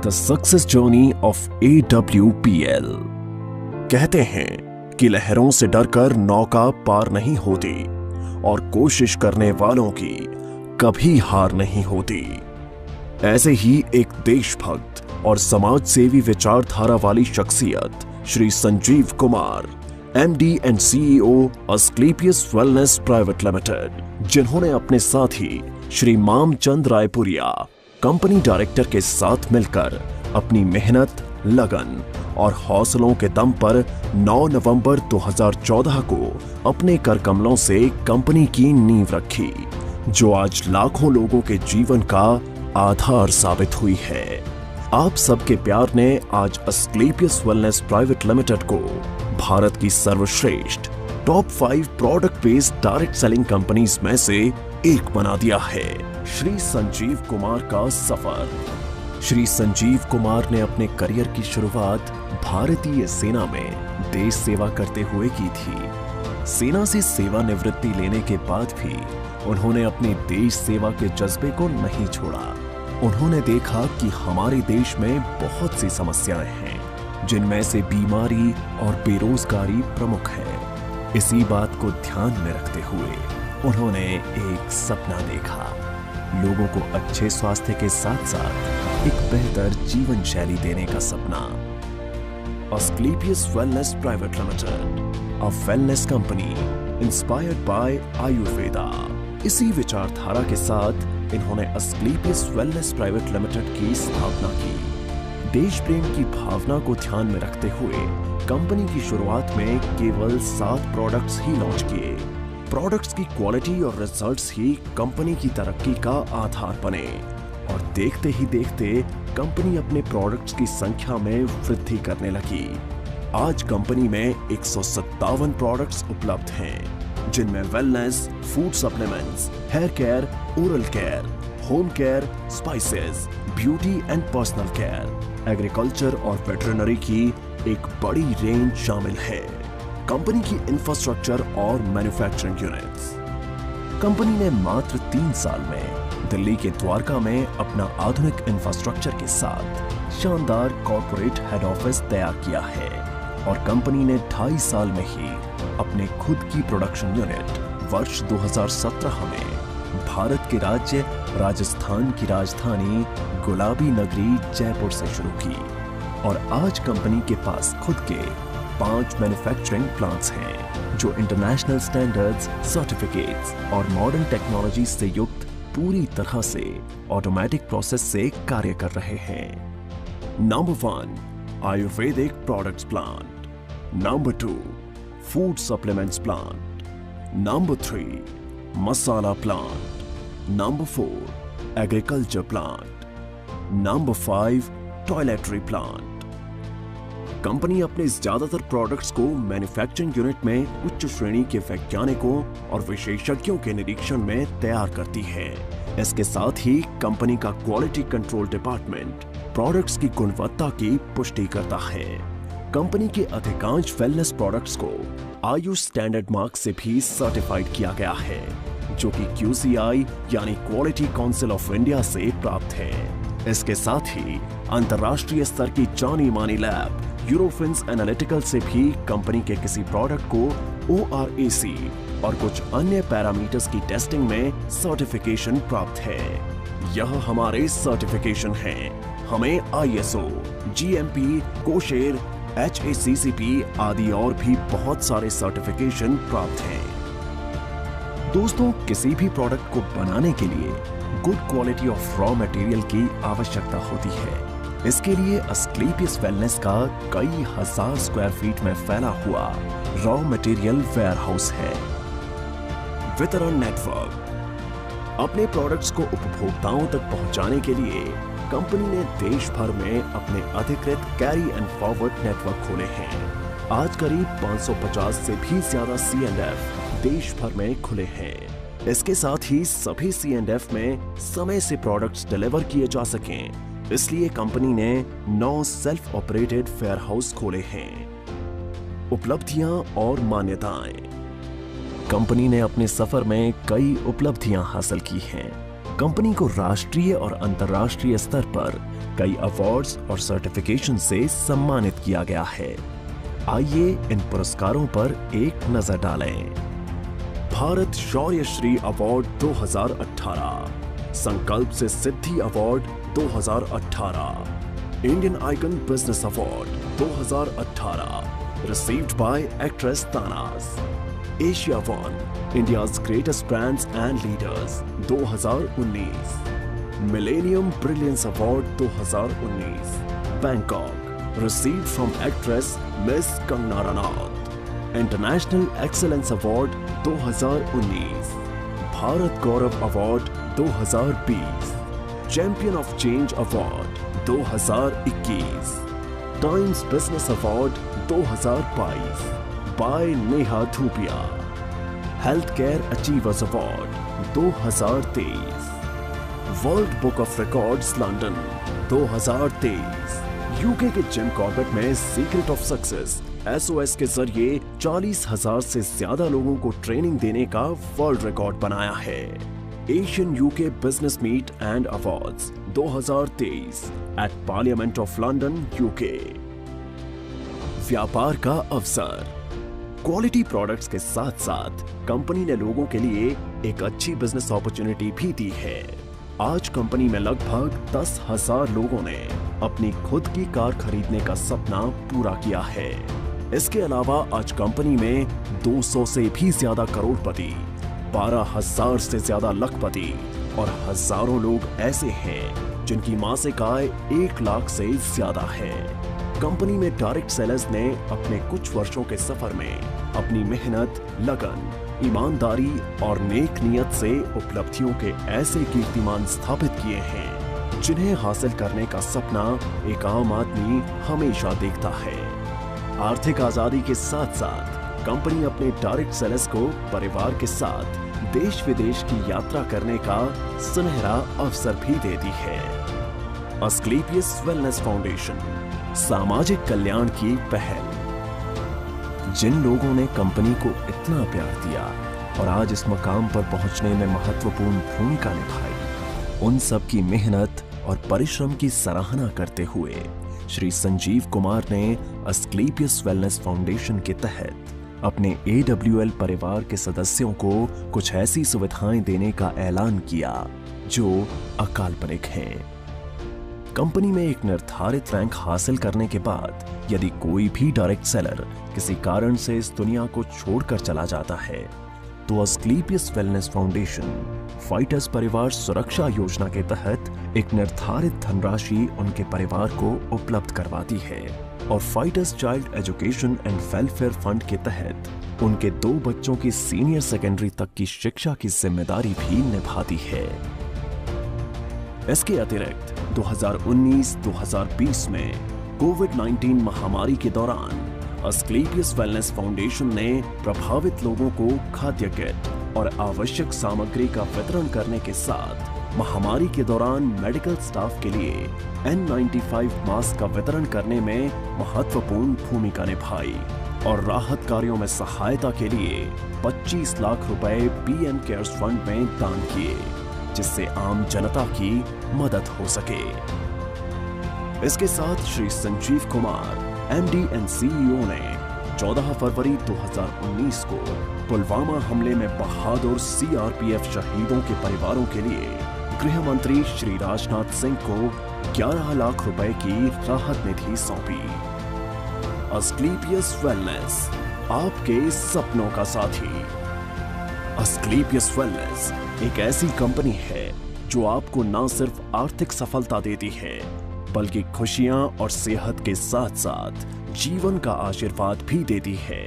The success journey of AWPL। कहते हैं कि लहरों से डरकर नौका पार नहीं होती और कोशिश करने वालों की कभी हार नहीं होती। ऐसे ही एक देशभक्त और समाज सेवी विचारधारा वाली शख्सियत Shri Sanjeev Kumar, MD and CEO Asclepius wellness private limited, जिन्होंने अपने साथी श्री मामचंद रायपुरिया, कंपनी डायरेक्टर के साथ मिलकर अपनी मेहनत, लगन और हौसलों के दम पर 9 नवंबर 2014 को अपने कर कमलों से कंपनी की नींव रखी, जो आज लाखों लोगों के जीवन का आधार साबित हुई है। आप सबके प्यार ने आज अस्क्लेपियस वेलनेस प्राइवेट लिमिटेड को भारत की सर्वश्रेष्ठ top 5 product based direct selling companies में से एक बना दिया है। श्री संजीव कुमार का सफर। श्री संजीव कुमार ने अपने करियर की शुरुआत भारतीय सेना में देश सेवा करते हुए की थी। सेना से सेवानिवृत्ति लेने के बाद भी उन्होंने अपने देश सेवा के जज्बे को नहीं छोड़ा। उन्होंने देखा कि हमारे देश में बहुत सी समस्याएं हैं, जिनमें से बीमारी और बेरोजगारी प्रमुख है। इसी बात को ध्यान में रखते हुए उन्होंने एक सपना देखा, लोगों को अच्छे स्वास्थ्य के साथ साथ एक बेहतर जीवन शैली देने का सपना। Asclepius wellness private limited, a wellness company inspired by Ayurveda. इसी विचारधारा के साथ इन्होंने अस्क्लेपियस वेलनेस प्राइवेट लिमिटेड की स्थापना की। देश प्रेम की भावना को ध्यान में रखते हुए कंपनी की शुरुआत में केवल 7 प्रोडक्ट्स ही लॉन्च किए। प्रोडक्ट्स की क्वालिटी और रिजल्ट्स ही कंपनी की तरक्की का आधार बने और देखते ही देखते कंपनी अपने प्रोडक्ट्स की संख्या में वृद्धि करने लगी। आज कंपनी में 157 प्रोडक्ट्स उपलब्ध हैं, जिनमें wellness, food supplements, hair care, oral care, home care, spices, beauty and personal care, agriculture और वेटरनरी की एक बड़ी रेंज शामिल है। कंपनी की इंफ्रास्ट्रक्चर और मैन्युफैक्चरिंग यूनिट्स। कंपनी ने मात्र 3 साल में दिल्ली के द्वारका में अपना आधुनिक इंफ्रास्ट्रक्चर के साथ शानदार कॉर्पोरेट हेड ऑफिस तैयार किया है और कंपनी ने 2.5 साल में ही अपने खुद की प्रोडक्शन यूनिट वर्ष 2017 में भारत के राज्य राजस्थान की राजधानी गुलाबी नगरी जयपुर से शुरू की और आज कंपनी के पास खुद के 5 मैन्युफैक्चरिंग प्लांट्स हैं, जो इंटरनेशनल स्टैंडर्ड्स, सर्टिफिकेट्स और मॉडर्न टेक्नोलॉजी से युक्त पूरी तरह से ऑटोमेटिक प्रोसेस से कार्य कर रहे हैं। Number 1 ayurvedic products plant, number 2 food supplements plant, number 3 masala plant, number 4 agriculture plant, number 5 toiletry plant. Company अपने ज्यादातर प्रोडक्ट्स को मैन्युफैक्चरिंग यूनिट में उच्च श्रेणी के वैज्ञानिकों और विशेषज्ञों के निरीक्षण में तैयार करती है। इसके साथ ही कंपनी का क्वालिटी कंट्रोल डिपार्टमेंट प्रोडक्ट्स की गुणवत्ता की पुष्टि करता है। कंपनी के अधिकांश वेलनेस प्रोडक्ट्स को आयुष स्टैंडर्ड मार्क से भी सर्टिफाइड किया गया है, जो कि QCI यानी क्वालिटी काउंसिल ऑफ इंडिया से प्राप्त है। इसके साथ ही अंतर्राष्ट्रीय स्तर की जानी मानी लैब यूरोफिन्स एनालिटिकल से भी कंपनी के किसी प्रोडक्ट को ORAC और कुछ अन्य पैरामीटर्स की टेस्टिंग में सर्टिफिकेशन प्राप्त है। यह हमारे सर्टिफिकेशन हैं। हमें ISO, GMP, कोशेर, HACCP आदि और भी बहुत सारे सर्टिफिकेशन प्राप्त हैं। दोस्तों, किसी भी प्रोडक्ट को बनाने के लिए good quality of raw material की आवश्यकता होती है। इसके लिए अस्क्लेपियस वेलनेस का कई हजार स्क्वायर फीट में फैला हुआ रॉ मटेरियल वेयरहाउस है। वितरण नेटवर्क। अपने प्रोडक्ट्स को उपभोक्ताओं तक पहुंचाने के लिए कंपनी ने देश भर में अपने अधिकृत कैरी एंड फॉरवर्ड नेटवर्क खोले हैं। आज करीब 550 से भी ज्यादा C&F देश भर में खुले हैं। इसके साथ ही सभी C&F में समय से प्रोडक्ट्स डिलीवर किए जा सकें, इसलिए कंपनी ने 9 सेल्फ ऑपरेटेड वेयरहाउस खोले हैं। उपलब्धियां और मान्यताएं। कंपनी ने अपने सफर में कई उपलब्धियां हासिल की हैं। कंपनी को राष्ट्रीय और अंतर्राष्ट्रीय स्तर पर कई अवार्ड्स और सर्टिफिकेशन से सम्मानित किया गया है। आइए इन पुरस्कारों पर एक नजर डालें। भारत शौर्य Shri award 2018, Sankalp se Siddhi award 2018, Indian icon business award 2018 received by actress Tanas, Asia One, India's greatest brands and leaders 2019, Millennium Brilliance Award 2019, Bangkok, received from actress Miss Kangana Ranaut, International Excellence Award 2019, Bharat Gaurav Award 2020, Champion of Change Award 2021, Times Business Award 2022 by Neha Dhupia, Healthcare Achievers Award 2023, world book of records London 2023, UK के Jim Corbett में secret of success SOS के जरिए 40,000 से ज्यादा लोगों को training देने का वर्ल्ड रिकॉर्ड बनाया है। Asian UK business meet and awards 2023 at Parliament of London UK. व्यापार का अवसर। क्वालिटी प्रोडक्ट्स के साथ साथ कंपनी ने लोगों के लिए एक अच्छी बिजनेस अपॉर्चुनिटी भी दी है। आज कंपनी में लगभग 10,000 लोगों ने अपनी खुद की कार खरीदने का सपना पूरा किया है। इसके अलावा आज कंपनी में 200 से भी ज्यादा करोड़पति, 12,000 से ज्यादा लखपति और हजारों लोग ऐसे हैं जिनकी मासिक आय 1 लाख से ज्यादा है। कंपनी में डायरेक्ट सेलर्स ने अपने कुछ वर्षों के सफर में अपनी मेहनत, लगन, ईमानदारी और नेक नियत से उपलब्धियों के ऐसे कीर्तिमान स्थापित किए हैं जिन्हें हासिल करने का सपना एक आम आदमी हमेशा देखता है। आर्थिक आजादी के साथ साथ कंपनी अपने डायरेक्ट सेलर्स को परिवार के साथ देश विदेश की यात्रा करने का सुनहरा अवसर भी देती है। अस्क्लेपियस वेलनेस फाउंडेशन, सामाजिक कल्याण की पहल। जिन लोगों ने कंपनी को इतना प्यार दिया और आज इस मकाम पर पहुंचने में महत्वपूर्ण भूमिका निभाई, उन सब की मेहनत और परिश्रम की सराहना करते हुए श्री संजीव कुमार ने अस्क्लेपियस वेलनेस फाउंडेशन के तहत अपने AWL परिवार के सदस्यों को कुछ ऐसी सुविधाएं देने का ऐलान किया जो अकाल्पनिक हैं। कंपनी में एक निर्धारित रैंक हासिल करने के बाद यदि कोई भी डायरेक्ट सेलर किसी कारण से इस दुनिया को छोड़कर चला जाता है तो अस्क्लेपियस वेलनेस फाउंडेशन फाइटर्स परिवार सुरक्षा योजना के तहत एक निर्धारित धनराशि उनके परिवार को उपलब्ध करवाती है और fighters child education and welfare fund के तहत उनके 2 बच्चों की सीनियर सेकेंडरी तक की शिक्षा की जिम्मेदारी भी निभाती है। इसके अतिरिक्त 2019-2020 में कोविड-19 महामारी के दौरान अस्क्लेपियस वेलनेस फाउंडेशन ने प्रभावित लोगों को खाद्य किट और आवश्यक सामग्री का वितरण करने के साथ महामारी के दौरान मेडिकल स्टाफ के लिए N95 मास्क का वितरण करने में महत्वपूर्ण भूमिका निभाई और राहत कार्यों में सहायता के लिए 25 लाख रुपए PM केयर्स फंड में दान किए जिससे आम जनता की मदद हो सके। इसके साथ Shri Sanjeev Kumar MD and CEO ने 14 फरवरी 2019 को पुलवामा हमले में बहादुर CRPF शहीदों के परिवारों के लिए गृह मंत्री श्री राजनाथ सिंह को 11 लाख रुपए की राहत निधि सौंपी। अस्क्लेपियस वेलनेस, आपके सपनों का साथी। अस्क्लेपियस वेलनेस एक ऐसी कंपनी है जो आपको न सिर्फ आर्थिक सफलता देती है बल्कि खुशियां और सेहत के साथ साथ जीवन का आशीर्वाद भी देती है।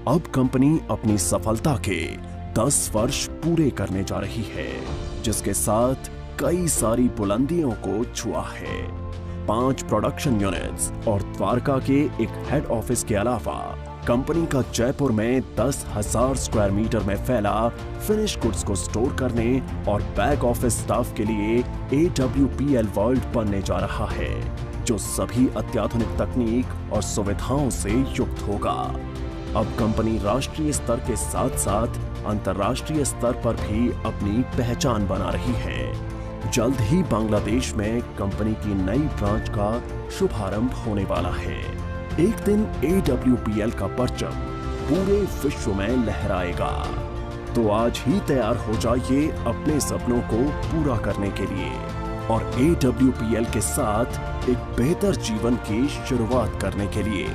अब कंपनी अपनी सफलता के 10 वर्ष पूरे करने जा रही है जिसके साथ कई सारी बुलंदियों को छुआ है। 5 प्रोडक्शन यूनिट्स और द्वारका के एक हेड ऑफिस के अलावा कंपनी का जयपुर में 10,000 स्क्वायर मीटर में फैला फिनिश गुड्स को स्टोर करने और बैक ऑफिस स्टाफ के लिए AWPL वर्ल्ड बनने जा रहा है जो सभी अत्याधुनिक तकनीक और सुविधाओं से युक्त होगा। अब कंपनी राष्ट्रीय स्तर के साथ साथ अंतर्राष्ट्रीय स्तर पर भी अपनी पहचान बना रही है। जल्द ही बांग्लादेश में कंपनी की नई ब्रांच का शुभारंभ होने वाला है। एक दिन AWPL का परचम पूरे विश्व में लहराएगा। तो आज ही तैयार हो जाइए अपने सपनों को पूरा करने के लिए और AWPL के साथ एक बेहतर जीवन की शुरुआत करने के लिए।